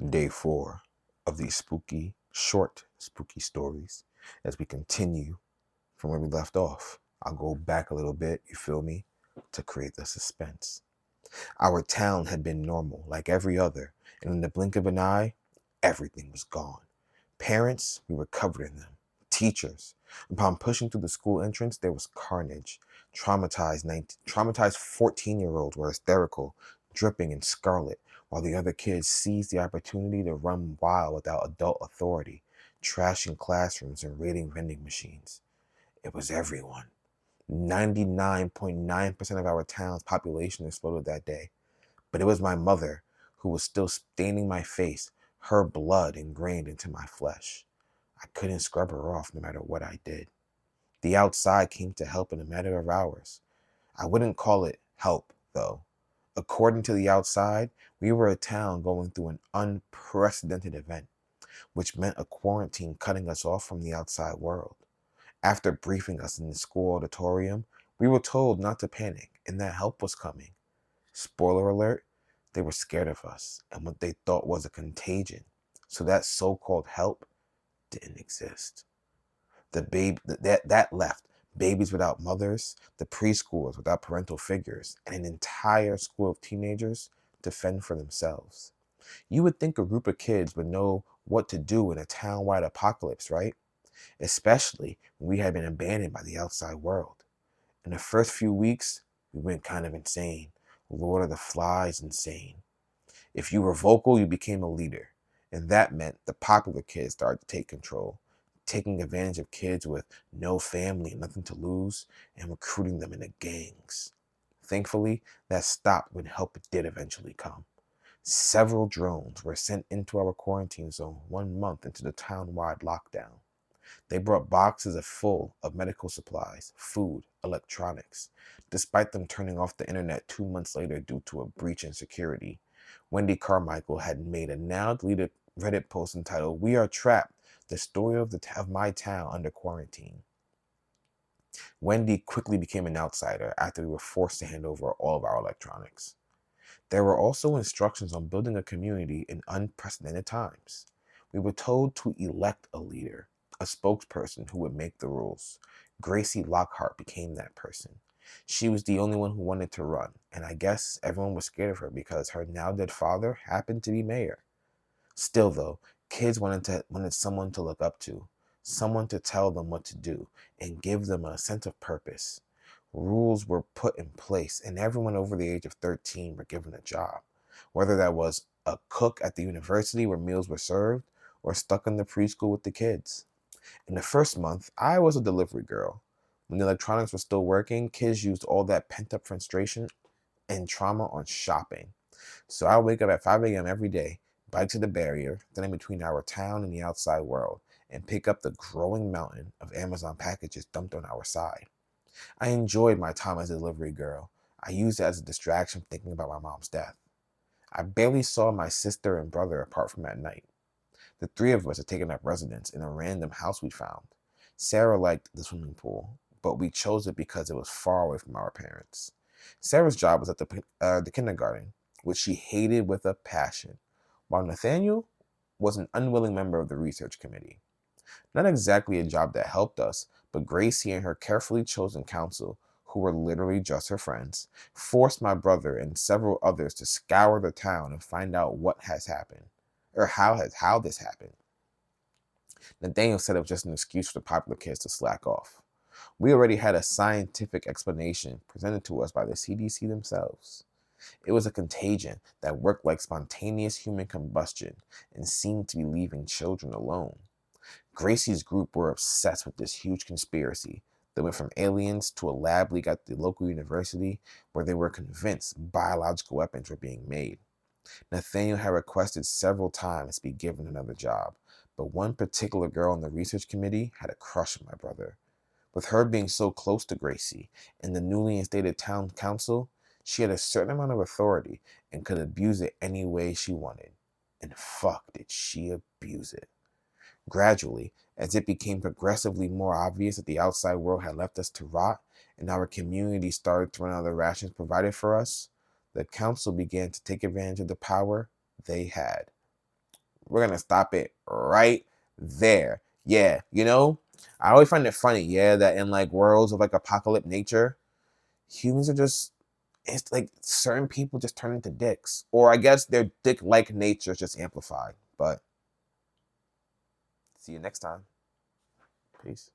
Day 4 of these short spooky stories as we continue from where we left off. I'll go back a little bit, you feel me, to create the suspense. Our town had been normal, like every other, and in the blink of an eye, everything was gone. Parents, we were covered in them. Teachers, upon pushing through the school entrance, there was carnage. Traumatized 14-year-olds were hysterical, dripping in scarlet, while the other kids seized the opportunity to run wild without adult authority, trashing classrooms and raiding vending machines. It was everyone. 99.9% of our town's population exploded that day. But it was my mother who was still staining my face, her blood ingrained into my flesh. I couldn't scrub her off no matter what I did. The outside came to help in a matter of hours. I wouldn't call it help, though. According to the outside, we were a town going through an unprecedented event, which meant a quarantine cutting us off from the outside world. After briefing us in the school auditorium, we were told not to panic and that help was coming. Spoiler alert, they were scared of us and what they thought was a contagion. So that so-called help didn't exist. That left babies without mothers, the preschoolers without parental figures, and an entire school of teenagers to fend for themselves. You would think a group of kids would know what to do in a town-wide apocalypse, right? Especially when we had been abandoned by the outside world. In the first few weeks, we went kind of insane. Lord of the Flies insane. If you were vocal, you became a leader. And that meant the popular kids started to take control, taking advantage of kids with no family and nothing to lose, and recruiting them into gangs. Thankfully, that stopped when help did eventually come. Several drones were sent into our quarantine zone 1 month into the town-wide lockdown. They brought boxes full of medical supplies, food, electronics. Despite them turning off the internet 2 months later due to a breach in security, Wendy Carmichael had made a now deleted Reddit post entitled, "We Are Trapped, the story of my town under quarantine." Wendy quickly became an outsider after we were forced to hand over all of our electronics. There were also instructions on building a community in unprecedented times. We were told to elect a leader, a spokesperson who would make the rules. Gracie Lockhart became that person. She was the only one who wanted to run, and I guess everyone was scared of her because her now dead father happened to be mayor. Still, though, kids wanted someone to look up to, someone to tell them what to do and give them a sense of purpose. Rules were put in place, and everyone over the age of 13 were given a job, whether that was a cook at the university where meals were served or stuck in the preschool with the kids. In the first month, I was a delivery girl. When the electronics were still working, kids used all that pent-up frustration and trauma on shopping. So I wake up at 5 a.m. every day, bike to the barrier, then in between our town and the outside world, and pick up the growing mountain of Amazon packages dumped on our side. I enjoyed my time as a delivery girl. I used it as a distraction thinking about my mom's death. I barely saw my sister and brother apart from at night. The three of us had taken up residence in a random house we found. Sarah liked the swimming pool, but we chose it because it was far away from our parents. Sarah's job was at the kindergarten, which she hated with a passion, while Nathaniel was an unwilling member of the research committee. Not exactly a job that helped us, but Gracie and her carefully chosen counsel, who were literally just her friends, forced my brother and several others to scour the town and find out what has happened, or how this happened. Nathaniel said it was just an excuse for the popular kids to slack off. We already had a scientific explanation presented to us by the CDC themselves. It was a contagion that worked like spontaneous human combustion and seemed to be leaving children alone. Gracie's group were obsessed with this huge conspiracy that went from aliens to a lab leak at the local university where they were convinced biological weapons were being made. Nathaniel had requested several times to be given another job, but one particular girl on the research committee had a crush on my brother. With her being so close to Gracie and the newly instated town council, she had a certain amount of authority and could abuse it any way she wanted. And fuck did she abuse it. Gradually, as it became progressively more obvious that the outside world had left us to rot and our community started to run out of the rations provided for us, the council began to take advantage of the power they had. We're gonna stop it right there. Yeah, you know, I always find it funny, yeah, that in like worlds of like apocalyptic nature, humans are just, it's like certain people just turn into dicks. Or I guess their dick-like nature is just amplified. But see you next time. Peace.